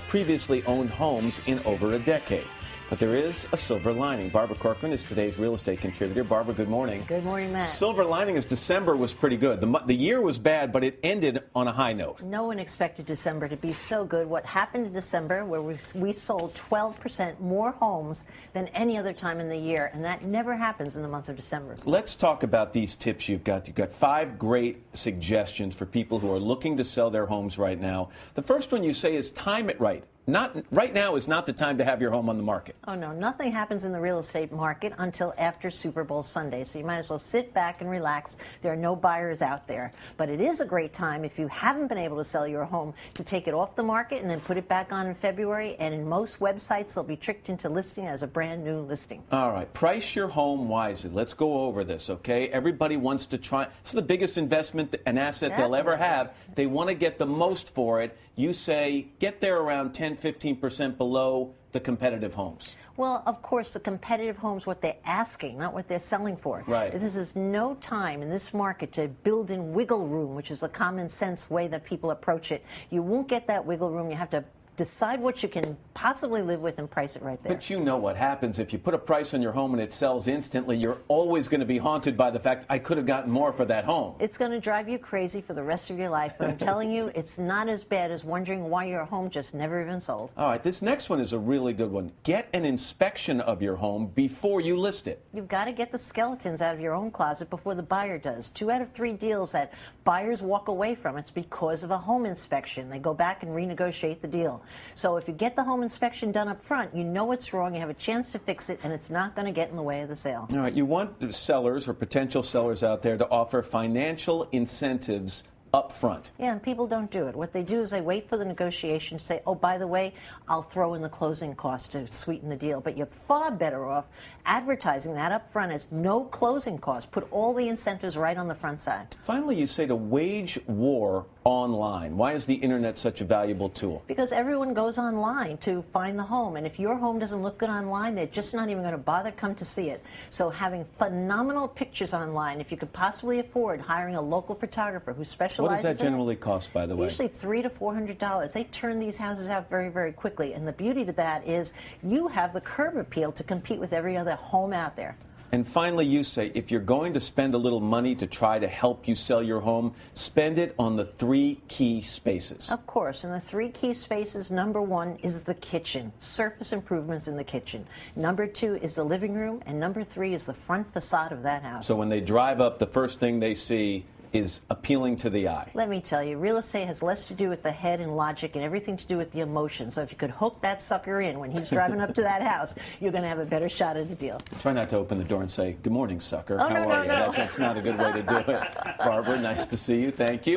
previously owned homes in over a decade. But there is a silver lining. Barbara Corcoran is today's real estate contributor. Barbara, good morning. Good morning, Matt. Silver lining is December was pretty good. The year was bad, but it ended on a high note. No one expected December to be so good. What happened in December, where we sold 12% more homes than any other time in the year, and that never happens in the month of December. Let's talk about these tips you've got. You've got 5 great suggestions for people who are looking to sell their homes right now. The first one you say is time it right. Right now is not the time to have your home on the market. Oh, no. Nothing happens in the real estate market until after Super Bowl Sunday. So you might as well sit back and relax. There are no buyers out there. But it is a great time, if you haven't been able to sell your home, to take it off the market and then put it back on in February. And in most websites, they'll be tricked into listing as a brand new listing. All right. Price your home wisely. Let's go over this, okay? Everybody wants to try. It's the biggest investment, an asset they'll ever have. They want to get the most for it. You say get there around 10-15% below the competitive homes. Well, of course, the competitive homes, what they're asking, not what they're selling for. Right. This is no time in this market to build in wiggle room, which is a common sense way that people approach it. You won't get that wiggle room. You have to decide what you can possibly live with and price it right there. But you know what happens. If you put a price on your home and it sells instantly, you're always going to be haunted by the fact, I could have gotten more for that home. It's going to drive you crazy for the rest of your life. But I'm telling you, it's not as bad as wondering why your home just never even sold. All right, this next one is a really good one. Get an inspection of your home before you list it. You've got to get the skeletons out of your own closet before the buyer does. 2 out of 3 deals that buyers walk away from, it's because of a home inspection. They go back and renegotiate the deal. So if you get the home inspection done up front, you know what's wrong, you have a chance to fix it, and it's not going to get in the way of the sale. All right, you want sellers or potential sellers out there to offer financial incentives up front. Yeah, and people don't do it. What they do is they wait for the negotiation to say, oh, by the way, I'll throw in the closing cost to sweeten the deal. But you're far better off advertising that up front as no closing cost. Put all the incentives right on the front side. Finally, you say to wage war online. Why is the internet such a valuable tool? Because everyone goes online to find the home. And if your home doesn't look good online, they're just not even going to bother come to see it. So having phenomenal pictures online, if you could possibly afford hiring a local photographer who specializes. What does that generally cost, by the way? Usually $300 to $400. They turn these houses out very, very quickly. And the beauty to that is you have the curb appeal to compete with every other home out there. And finally, you say, if you're going to spend a little money to try to help you sell your home, spend it on the 3 key spaces. Of course. And the 3 key spaces, number 1 is the kitchen. Surface improvements in the kitchen. Number 2 is the living room. And number 3 is the front facade of that house. So when they drive up, the first thing they see is appealing to the eye. Let me tell you, real estate has less to do with the head and logic and everything to do with the emotion. So if you could hook that sucker in when he's driving up to that house, you're going to have a better shot at the deal. Try not to open the door and say, good morning, sucker. Oh, How no, are you? no. That's not a good way to do it. Barbara, nice to see you. Thank you.